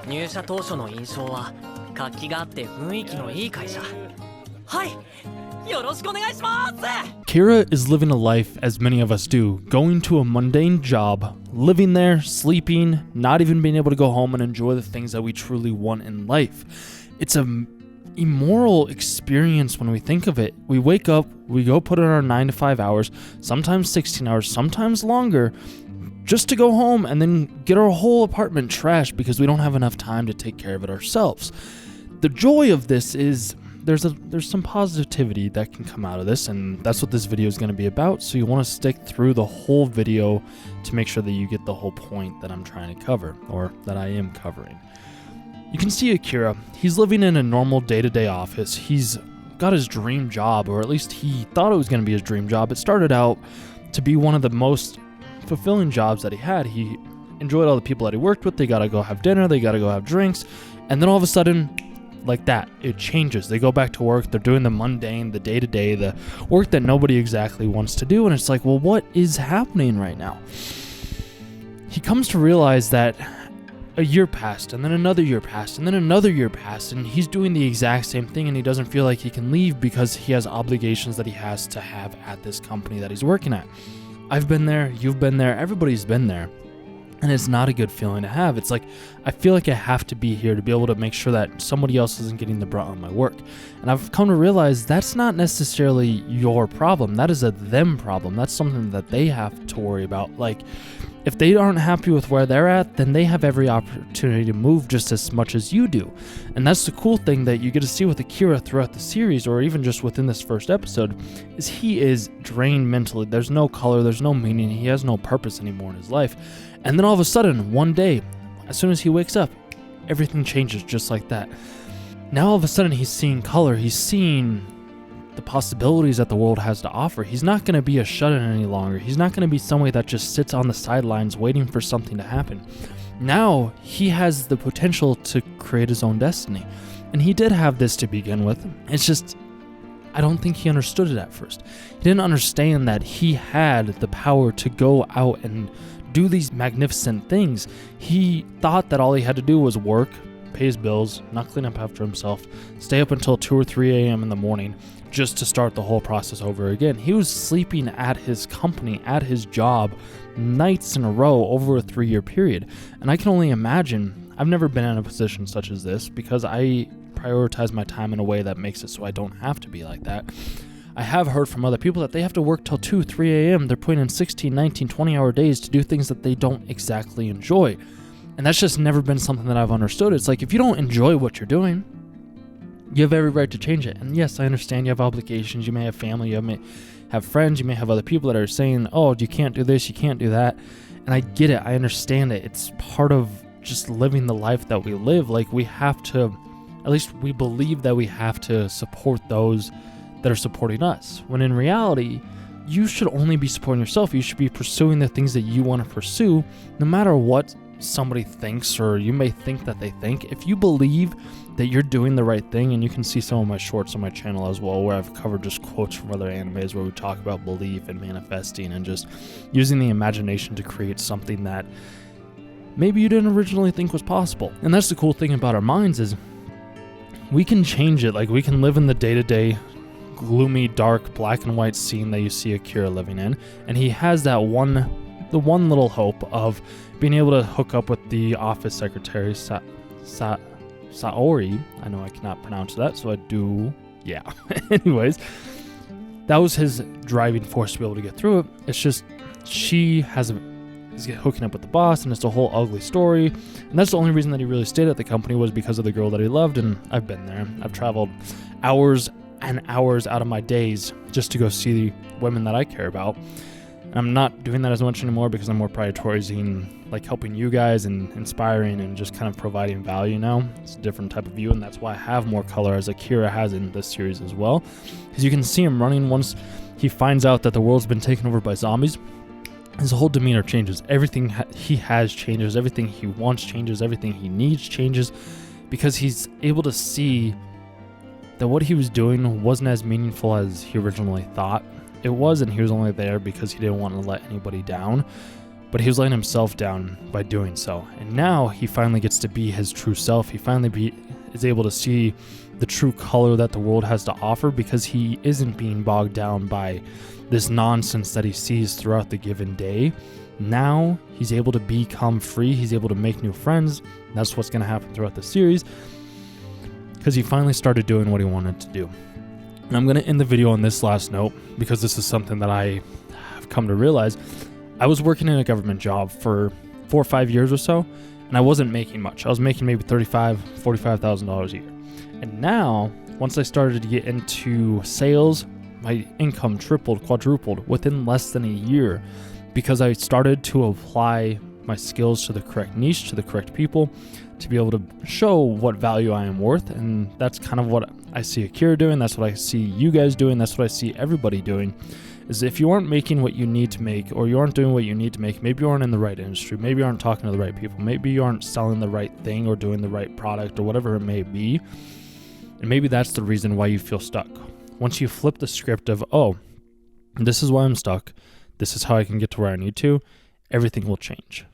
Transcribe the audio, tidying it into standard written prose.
入社当初の印象は活気があって雰囲気のいい会社。はい、よろしくお願いします。 Kira is living a life as many of us do, going to a mundane job, living there, sleeping, not even being able to go home and enjoy the things that we truly want in life. It's an immoral experience when we think of it. We wake up, we go put in our 9 to 5 hours, sometimes 16 hours, sometimes longer, just to go home and then get our whole apartment trashed because we don't have enough time to take care of it ourselves. The joy of this is there's some positivity that can come out of this, and that's what this video is going to be about. So you want to stick through the whole video to make sure that you get the whole point that I'm trying to cover, or that I am covering. You can see Akira. He's living in a normal day-to-day office. He's got his dream job, or at least he thought it was going to be his dream job. It started out to be one of the most fulfilling jobs that he had. He enjoyed all the people that he worked with. They got to go have dinner. They got to go have drinks. And then all of a sudden, like that, it changes. They go back to work. They're doing the mundane, the day-to-day, the work that nobody exactly wants to do. And it's like, well, what is happening right now? He comes to realize that a year passed, and then another year passed, and then another year passed, and he's doing the exact same thing, and he doesn't feel like he can leave because he has obligations that he has to have at this company that he's working at. I've been there, you've been there, everybody's been there. And it's not a good feeling to have. It's like, I feel like I have to be here to be able to make sure that somebody else isn't getting the brunt of my work. And I've come to realize that's not necessarily your problem. That is a them problem. That's something that they have to worry about. Like, if they aren't happy with where they're at, then they have every opportunity to move just as much as you do. And that's the cool thing that you get to see with Akira throughout the series, or even just within this first episode, is he is drained mentally. There's no color, there's no meaning, he has no purpose anymore in his life. And then all of a sudden, one day, as soon as he wakes up, everything changes just like that. Now all of a sudden he's seeing color, he's seeing the possibilities that the world has to offer. He's not going to be a shut-in any longer. He's not going to be somebody that just sits on the sidelines waiting for something to happen. Now he has the potential to create his own destiny. And he did have this to begin with. It's just, I don't think he understood it at first. He didn't understand that he had the power to go out and do these magnificent things. He thought that all he had to do was work, pay his bills, not clean up after himself, stay up until 2 or 3 a.m. in the morning just to start the whole process over again. He was sleeping at his company, at his job, nights in a row over a 3-year period. And I can only imagine, I've never been in a position such as this because I prioritize my time in a way that makes it so I don't have to be like that. I have heard from other people that they have to work till 2, 3 a.m. They're putting in 16, 19, 20-hour days to do things that they don't exactly enjoy. And that's just never been something that I've understood. It's like, if you don't enjoy what you're doing, you have every right to change it. And yes, I understand you have obligations. You may have family, you may have friends, you may have other people that are saying, oh, you can't do this, you can't do that. And I get it. I understand it. It's part of just living the life that we live. Like, we have to, at least we believe that we have to support those that are supporting us. When in reality, you should only be supporting yourself. You should be pursuing the things that you want to pursue, no matter what somebody thinks, or you may think that they think. If you believe that you're doing the right thing, and you can see some of my shorts on my channel as well, where I've covered just quotes from other animes where we talk about belief and manifesting and just using the imagination to create something that maybe you didn't originally think was possible. And that's the cool thing about our minds, is we can change it. Like, we can live in the day-to-day gloomy, dark, black and white scene that you see Akira living in, and he has that one little hope of being able to hook up with the office secretary, Saori. I know I cannot pronounce that, so I do, yeah. Anyways, that was his driving force to be able to get through it. It's just, he's hooking up with the boss, and it's a whole ugly story. And that's the only reason that he really stayed at the company, was because of the girl that he loved. And I've been there. I've traveled hours and hours out of my days just to go see the women that I care about. And I'm not doing that as much anymore because I'm more prioritizing like helping you guys and inspiring and just kind of providing value now. It's a different type of view, and that's why I have more color, as Akira has in this series as well. Because you can see him running once he finds out that the world's been taken over by zombies. His whole demeanor changes. Everything he has changes. Everything he wants changes. Everything he needs changes, because he's able to see that what he was doing wasn't as meaningful as he originally thought it was, and he was only there because he didn't want to let anybody down. but he was letting himself down by doing so. And now he finally gets to be his true self. He finally is able to see the true color that the world has to offer, because he isn't being bogged down by this nonsense that he sees throughout the given day. Now he's able to become free. He's able to make new friends. That's what's going to happen throughout the series, because he finally started doing what he wanted to do. And I'm going to end the video on this last note, because this is something that I have come to realize. I was working in a government job for 4 or 5 years or so, and I wasn't making much. I was making maybe $35,000, $45,000 a year. And now, once I started to get into sales, my income tripled, quadrupled within less than a year, because I started to apply my skills to the correct niche, to the correct people, to be able to show what value I am worth. And that's kind of what I see Akira doing. That's what I see you guys doing. That's what I see everybody doing. Is if you aren't making what you need to make, or you aren't doing what you need to make, maybe you aren't in the right industry, maybe you aren't talking to the right people, maybe you aren't selling the right thing or doing the right product or whatever it may be. And maybe that's the reason why you feel stuck. Once you flip the script of, oh, this is why I'm stuck, this is how I can get to where I need to, everything will change.